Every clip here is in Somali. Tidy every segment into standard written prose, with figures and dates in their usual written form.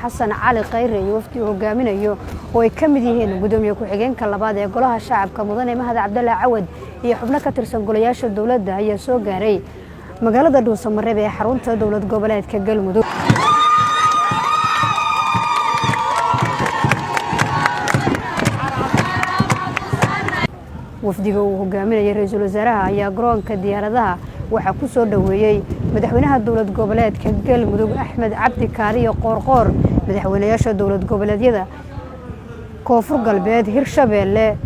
xasan cali khayre iyo wafdi hogaaminayo oo ay kamid yihiin gudoomiye ku-xigeenka labaad ee golaha shacabka mudane Mahad Cabdullaahi Cawad iyo xubno ka tirsan golayaasha dawladda ayaa soo gaaray magaalada Dhuusamareeb ee xarunta dawlad goboleedka Galmudug. wafdiga uu hogaaminayay ra'iisul wasaaraha ayaa garoonka diyaaradaha waxa ku soo dhaweeyay madaxweynaha dawlad goboleedka Galmudug Axmed Cabdi Kaariyo Qoorqoor, madaxweynayaasha dawlad goboleedyada Koonfur Galbeed, Hirshabeelle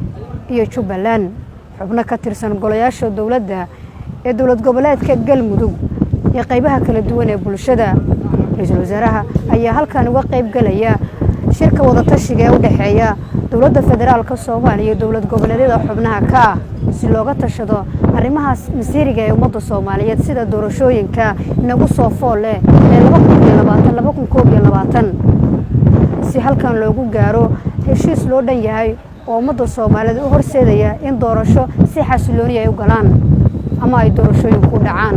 iyo Jubbaland, xubno ka tirsan golayaasha dawladda ee dawlad goboleedka Galmudug iyo qaybaha kala duwan ee bulshada. ra'iisul wasaaraha ayaa halkan uga qayb galaya shirka wada tashiga ee u dhaxeeya dawladda federaalka Soomaaliya iyo dawlad goboleedyada xubnaha ka ah si looga tashado arrimaha masiiriga ee ummadda Soomaaliyeed sida doorashooyinka inagu soo fool leh ee 2020 si halkan loogu gaaro heshiis loo dhan yahay oo ummadda Soomaaliyeed u horseedaya in doorasho si xasiloon ay u galaan ama ay doorashooyinku dhacaan.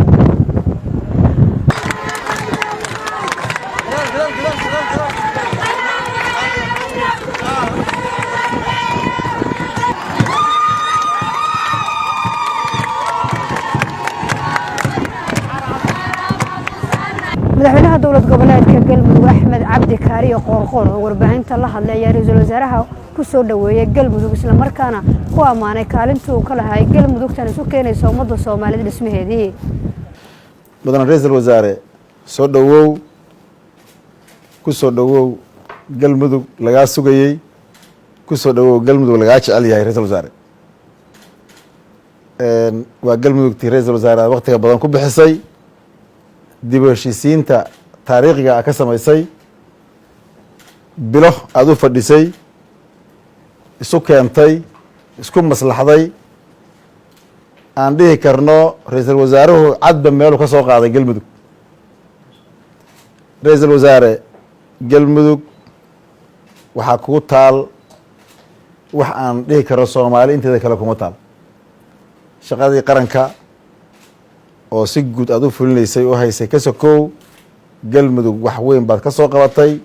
madaxweynaha dawlad goboleedka Galmudug Axmed Cabdi Kaariyo Qoorqoor oo warbaahinta la hadlay ayaa ra'iisul wasaaraha ku soo dhaweeyay Galmudug isla markaana ku amaanay kaalinta uu ka lahaay Galmudug tan isu keenaysa ummadda Soomaaliyeed dhismaheedii. madaxweynaha ra'iisul wasaare soo dhawow ku soo dhawow Galmudug laga sugayay ku soo dhawow Galmudug laga jecel yahay ra'iisul wasaare waa Galmudug tii ra'iisul wasaare waqtiga badan ku bixisay dib u heshiisiinta taariikhiga ka samaysay bilo aad u fadhisay isu keentay isku maslaxday aan dhihi karno ra'iisul wasaaruhu cadba meel ka soo qaaday Galmudug. ra'iisul wasaare Galmudug waxa ku taal wax aan dhihi karo Soomaali inteeda kale kuma taal shaqadii qaranka oo si guud aad u fulinaysay oo haysay ka sokow Galmudug wax weyn baad ka soo qabatay.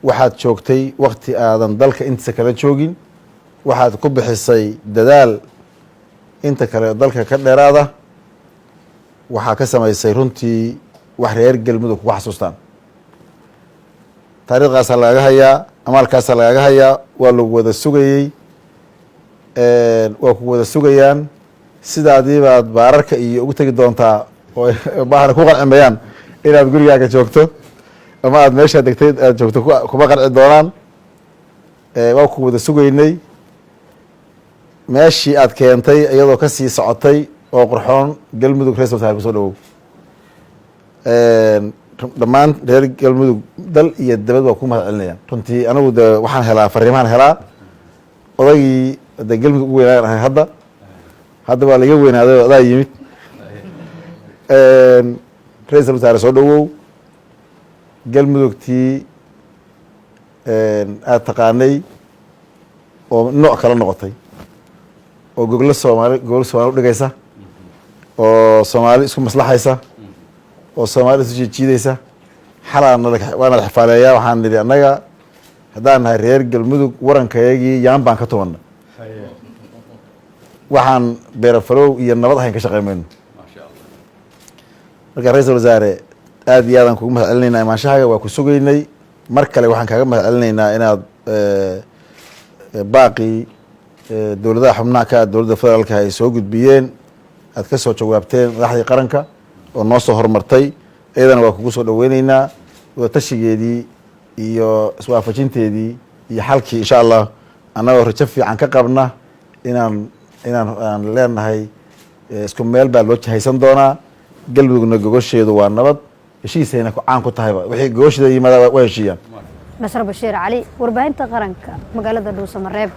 waxaad joogtay waqti aadan dalka intiisa kala joogin, waxaad ku bixisay dadaal inta kale dalka ka dheeraada, waxaa ka samaysay runtii wax reer Galmudug ku xasuustaan. taariikhdaasa lagaga hayaa, amaalkaasa lagaga hayaa, waa lagu wada sugayey, waa ku wada sugayaan. sidaadii baad baararka iyo ugu tegi doontaa oo baahna ku qancimayaan inaad gurigaaga joogto ama aad meeshaa degtay aad joogto kuma qanci doonaan. waa ku wada sugaynay meeshii aad keentay iyadoo ka sii socotay oo qurxoon. Galmudug ra'iisul wasaare kusoo dhawow. dhammaan reer Galmudug dal iyo dabad waa ku mahad celinayaan runtii. anigu de waxaan helaa fariimahan helaa odaygii de Galmudug ugu weynaan ahay hadda waa laga weynaaday oo adaa yimid. ra'iisul wasaare soo dhawow. Galmudugtii aad taqaanay oo nooc kala noqotay oo gogol Soomaali u dhigaysa oo Soomaali isku maslaxaysa oo Soomaali isu jiidaysa. waana la xafaaleeyaa. waxaan nidhi annaga haddaan nahay reer Galmudug warankayagii yaan baan ka tumanna. waxaan beerafalow iyo nabad ahayn ka shaqeymayno. marka ra'iisul wasaare aad iyo aadaan kugu mahad celinaynaa imaanshahaga, waa ku sugaynay. mar kale waxaan kaaga mahad celinaynaa inaad baaqii dowladaha xubnaha ka dowladda federaalka ay soo gudbiyeen aad ka soo jawaabteen madaxdii qaranka oo noo soo horumartay. iyadana waa kugu soo dhaweynaynaa wada tashigeedii iyo iswaafajinteedii iyo xalkii insha allah annagoo rajo fiican ka qabna inaan leenahay isku meel baa loo jahaysan doonaa. Galmudugna gogosheedu waa nabad, heshiisayna caan ku tahayba wixii gogosheeda yimaada waa heshiiyaan. Nasr Bashiir Cali, warbaahinta qaranka magaalada Dhuusamareeb.